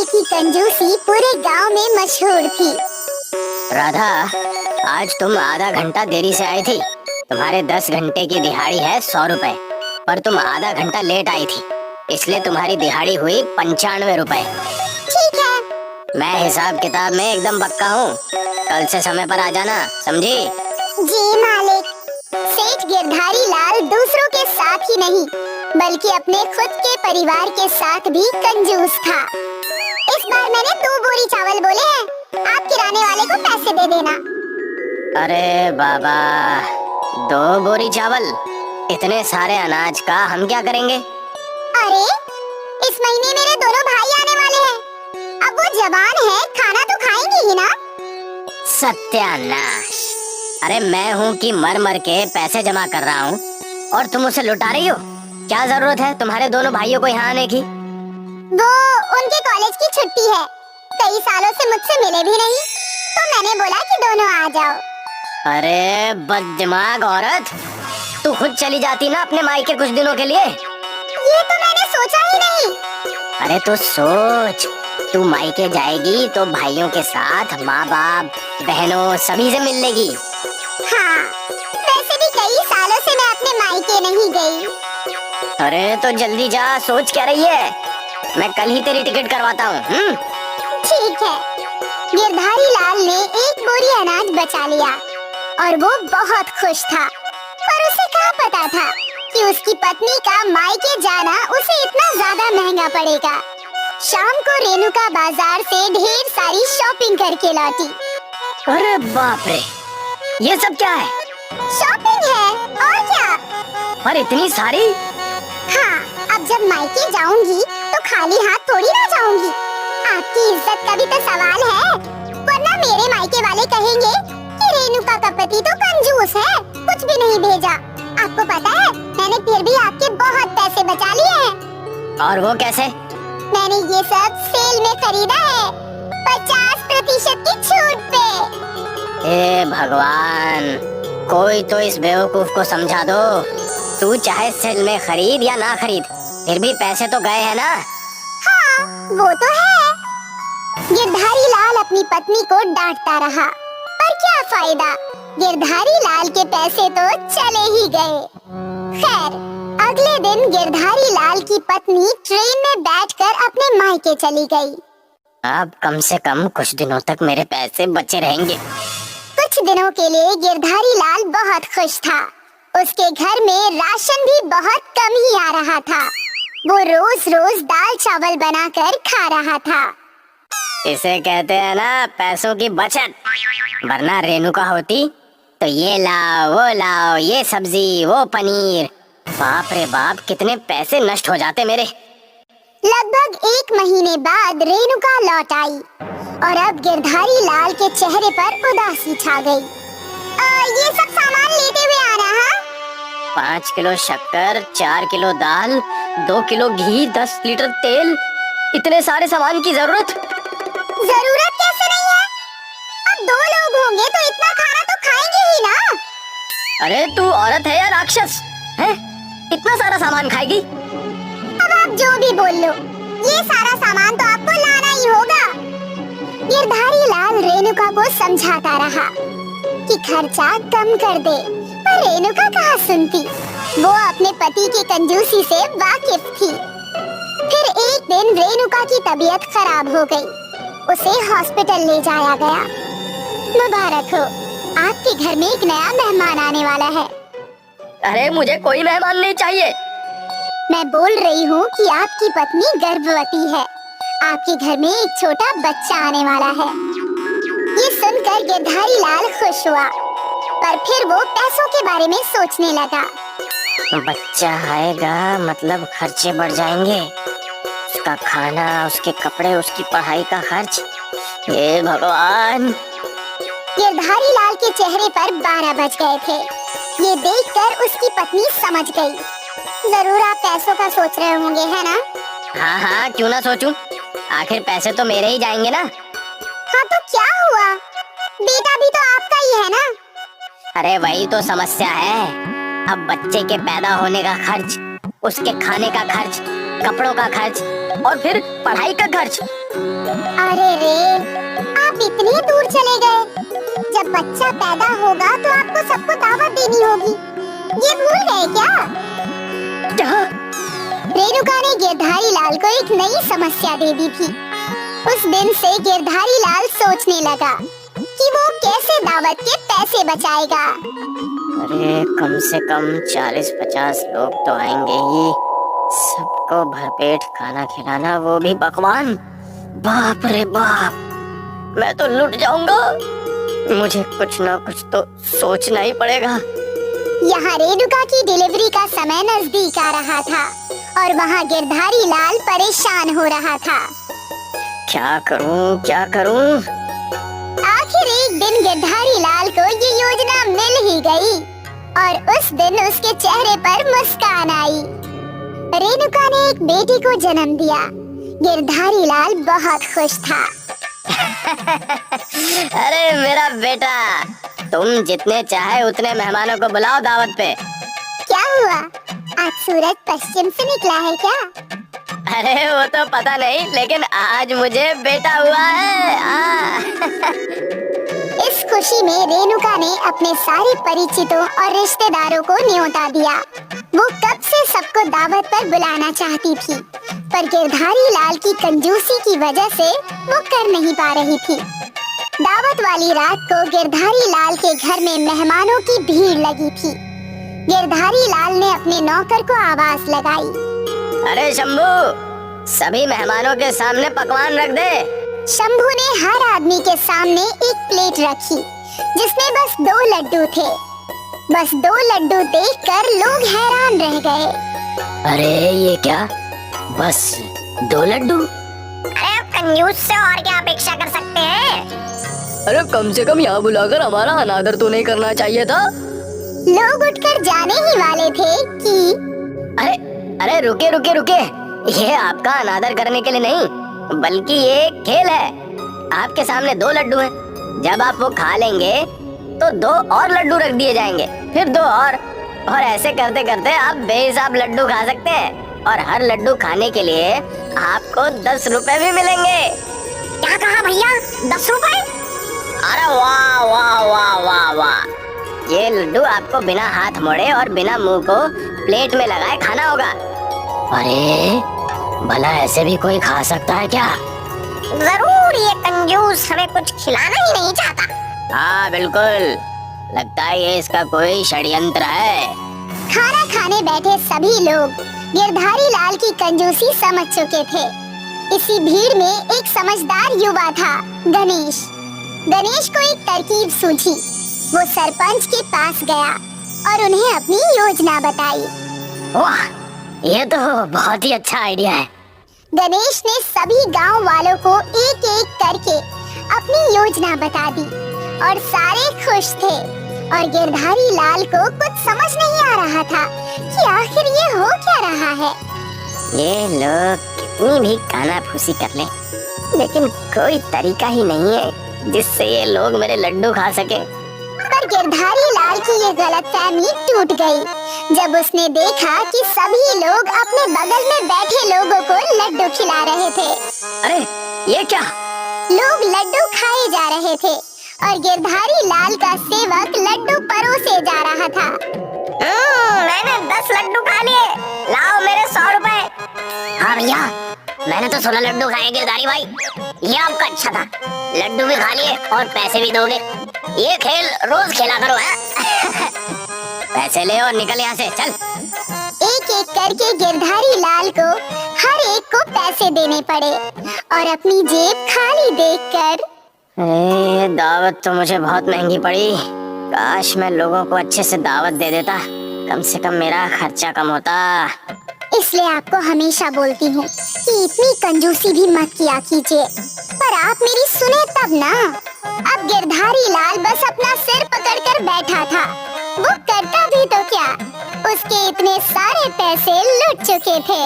लाल की कंजूसी पूरे गांव में मशहूर थी। राधा, आज तुम आधा घंटा देरी से आई थी। तुम्हारे 10 घंटे की दिहाड़ी है 100 रुपए, पर तुम आधा घंटा लेट आई थी, इसलिए तुम्हारी दिहाड़ी हुई 95 रुपए। ठीक है। मैं हिसाब किताब में एकदम पक्का हूँ। कल से समय पर आ जाना, समझी? जी मालिक। सेठ गिरधारी लाल दूसरों के साथ ही नहीं बल्कि अपने खुद के परिवार के साथ भी कंजूस था। इस बार मैंने 2 बोरी चावल बोले हैं, आप किराने वाले को पैसे दे देना। अरे बाबा, 2 बोरी चावल? इतने सारे अनाज का हम क्या करेंगे? अरे, इस महीने मेरे दोनों भाई आने वाले हैं। अब वो जवान है, खाना तो खाएंगे ही ना। सत्यानाश! अरे मैं हूँ कि मर मर के पैसे जमा कर रहा हूँ और तुम उसे लुटा रही हो। क्या जरूरत है तुम्हारे दोनों भाइयों को यहाँ आने की? वो उनके कॉलेज की छुट्टी है, कई सालों से मुझसे मिले भी नहीं, तो मैंने बोला कि दोनों आ जाओ। अरे बददिमाग औरत, तू खुद चली जाती ना अपने मायके कुछ दिनों के लिए। ये तो मैंने सोचा ही नहीं। अरे तो सोच, तू मायके जाएगी तो भाइयों के साथ माँ बाप बहनों सभी से मिल लेगी। हाँ, वैसे भी कई सालों से मैं अपने मायके नहीं गई। अरे तो जल्दी जा, सोच क्या रही है? मैं कल ही तेरी टिकट करवाता हूँ। ठीक है। गिरधारी लाल ने 1 बोरी अनाज बचा लिया और वो बहुत खुश था, पर उसे क्या पता था कि उसकी पत्नी का मायके जाना उसे इतना ज्यादा महंगा पड़ेगा। शाम को रेणुका बाजार से ढेर सारी शॉपिंग करके लौटी। अरे बाप रे, ये सब क्या है? शॉपिंग है और क्या? पर इतनी सारी? हाँ, अब जब मायके जाऊंगी तो खाली हाथ थोड़ी ना जाऊंगी। आपकी इज्जत का भी तो सवाल है, वरना मेरे मायके वाले कहेंगे कि रेणुका का पति तो कंजूस है, कुछ भी नहीं भेजा। आपको पता है, मैंने फिर भी आपके बहुत पैसे बचा लिए हैं। और वो कैसे? मैंने ये सब सेल में खरीदा है, 50% की छूट पे। हे भगवान, कोई तो इस बेवकूफ को समझा दो। तू चाहे सेल में खरीद या ना खरीद, फिर भी पैसे तो गए हैं ना। हाँ, वो तो है। गिरधारी लाल अपनी पत्नी को डांटता रहा, पर क्या फायदा, गिरधारी लाल के पैसे तो चले ही गए। खैर, अगले दिन गिरधारी लाल की पत्नी ट्रेन में बैठकर अपने मायके चली गई। अब कम से कम कुछ दिनों तक मेरे पैसे बचे रहेंगे। कुछ दिनों के लिए गिरधारी लाल बहुत खुश था। उसके घर में राशन भी बहुत कम ही आ रहा था। वो रोज रोज दाल चावल बनाकर खा रहा था। इसे कहते हैं ना पैसों की बचत। वरना रेणुका होती तो ये लाओ वो लाओ, ये सब्जी वो पनीर, बाप रे बाप, कितने पैसे नष्ट हो जाते मेरे। लगभग 1 महीने बाद रेणुका लौट आई और अब गिरधारी लाल के चेहरे पर उदासी छा गई। ये सब सामान लेते हुए आना। हाँ? 5 किलो शक्कर, 4 किलो दाल, 2 किलो घी, 10 लीटर तेल, इतने सारे सामान की जरूरत कैसे नहीं है? अब 2 लोग होंगे तो इतना खाना तो खाएंगे ही ना। अरे तू औरत है या राक्षस है? इतना सारा सामान खाएगी? अब आप जो भी बोल लो, ये सारा सामान तो आपको लाना ही होगा। गिरधारी लाल रेणुका को समझाता रहा कि खर्चा कम कर दे, पर रेणुका कहाँ सुनती। वो अपने पति की कंजूसी से वाकिफ थी। फिर एक दिन रेणुका की तबीयत खराब हो गई, उसे हॉस्पिटल ले जाया गया। मुबारक हो, आपके घर में एक नया मेहमान आने वाला है। अरे मुझे कोई मेहमान नहीं चाहिए। मैं बोल रही हूँ कि आपकी पत्नी गर्भवती है, आपके घर में एक छोटा बच्चा आने वाला है। ये सुनकर गिरधारी लाल खुश हुआ, पर फिर वो पैसों के बारे में सोचने लगा। बच्चा आएगा मतलब खर्चे बढ़ जाएंगे, उसका खाना, उसके कपड़े, उसकी पढ़ाई का खर्च। हे भगवान! गिरधारी लाल के चेहरे पर 12 बज गए थे। ये देखकर उसकी पत्नी समझ गई। जरूर आप पैसों का सोच रहे होंगे, है ना? हाँ हाँ, क्यों ना सोचूं, आखिर पैसे तो मेरे ही जाएंगे ना। हाँ तो क्या हुआ, बेटा भी तो आपका ही है ना। अरे वही तो समस्या है। अब बच्चे के पैदा होने का खर्च, उसके खाने का खर्च, कपड़ों का खर्च और फिर पढ़ाई का खर्च। अरे रे, आप इतने दूर चले गए। जब बच्चा पैदा होगा तो आपको सबको दावत देनी होगी, ये भूल गए क्या? क्या? रेणुका ने गिरधारी लाल को एक नई समस्या दे दी थी। उस दिन से गिरधारी लाल सोचने लगा कि वो कैसे दावत के पैसे बचाएगा। अरे कम से कम 40-50 लोग तो आएंगे ही, सबको भरपेट खाना खिलाना, वो भी पकवान। बाप रे बाप, मैं तो लुट जाऊंगा। मुझे कुछ ना कुछ तो सोचना ही पड़ेगा। यहाँ रेणुका की डिलीवरी का समय नजदीक आ रहा था और वहाँ गिरधारी लाल परेशान हो रहा था। क्या करूं, क्या करूं? आखिर एक दिन गिरधारी लाल को ये योजना मिल ही गई और उस दिन उसके चेहरे पर मुस्कान आई। रेणुका ने एक बेटी को जन्म दिया। गिरधारी लाल बहुत खुश था। अरे मेरा बेटा, तुम जितने चाहे उतने मेहमानों को बुलाओ दावत पे। क्या हुआ, आज सूरज पश्चिम से निकला है क्या? अरे वो तो पता नहीं, लेकिन आज मुझे बेटा हुआ है। इस खुशी में रेणुका ने अपने सारे परिचितों और रिश्तेदारों को न्योता दिया। वो कब से सबको दावत पर बुलाना चाहती थी, पर गिरधारी लाल की कंजूसी की वजह से वो कर नहीं पा रही थी। दावत वाली रात को गिरधारी लाल के घर में मेहमानों की भीड़ लगी थी। गिरधारी लाल ने अपने नौकर को आवाज लगाई, अरे शंभू, सभी मेहमानों के सामने पकवान रख दे। शंभू ने हर आदमी के सामने एक प्लेट रखी जिसमें बस 2 लड्डू थे। बस 2 लड्डू देखकर लोग हैरान रह गए। अरे ये क्या, बस 2 लड्डू? अरे आप कंजूस से और क्या अपेक्षा कर सकते हैं? अरे कम से कम यहाँ बुलाकर हमारा अनादर तो नहीं करना चाहिए था। लोग उठकर जाने ही वाले थे कि अरे अरे रुके रुके रुके, ये आपका अनादर करने के लिए नहीं, बल्कि ये एक खेल है। आपके सामने 2 लड्डू हैं, जब आप वो खा लेंगे तो 2 और लड्डू रख दिए जाएंगे, फिर 2 और ऐसे करते करते आप बेहिसाब लड्डू खा सकते हैं और हर लड्डू खाने के लिए आपको 10 रुपए भी मिलेंगे। क्या कहा भैया, 10 रुपए? अरे वाह वाह वाह वाह वाह, ये लड्डू आपको बिना हाथ मोड़े और बिना मुंह को प्लेट में लगाए खाना होगा। अरे भला ऐसे भी कोई खा सकता है क्या? जरूर, ये कंजूस हमें कुछ खिलाना ही नहीं चाहता। हाँ बिल्कुल, लगता है ये इसका कोई षड्यंत्र है। खाना खाने बैठे सभी लोग गिरधारी लाल की कंजूसी समझ चुके थे। इसी भीड़ में एक समझदार युवा था, गणेश। गणेश को एक तरकीब सूझी। वो सरपंच के पास गया और उन्हें अपनी योजना बताई। वाह, ये तो बहुत ही अच्छा आइडिया है। गणेश ने सभी गांव वालों को एक एक करके अपनी योजना बता दी और सारे खुश थे। और गिरधारी लाल को कुछ समझ नहीं आ रहा था कि आखिर ये हो क्या रहा है। ये लोग कितनी भी कानाफूसी कर लें, लेकिन कोई तरीका ही नहीं है जिससे ये लोग मेरे लड्डू खा सके। पर गिरधारी लाल की ये गलतफहमी टूट गई जब उसने देखा कि सभी लोग अपने बगल में बैठे लोगों को लड्डू खिला रहे थे। अरे ये क्या? लोग लड्डू खाए जा रहे थे और गिरधारी लाल का सेवक लड्डू परोसे जा रहा था। मैंने 10 लड्डू खा लिए, लाओ मेरे 100 रुपए। हाँ भैया, मैंने तो 16 लड्डू खाए गिरधारी भाई, ये आपका अच्छा था। लड्डू भी खा लिए और पैसे भी दोगे। ये खेल रोज खेला करो है। पैसे ले और निकल यहाँ से, चल। एक एक करके गिरधारी लाल को हर एक को पैसे देने पड़े और अपनी जेब खाली देखकर दावत तो मुझे बहुत महंगी पड़ी। काश मैं लोगों को अच्छे से दावत दे देता, कम से कम मेरा खर्चा कम होता। इसलिए आपको हमेशा बोलती हूँ कि इतनी कंजूसी भी मत किया कीजिए, पर आप मेरी सुने तब ना। अब गिरधारी लाल बस अपना सिर पकड़कर बैठा था। वो करता भी तो क्या, उसके इतने सारे पैसे लुट चुके थे।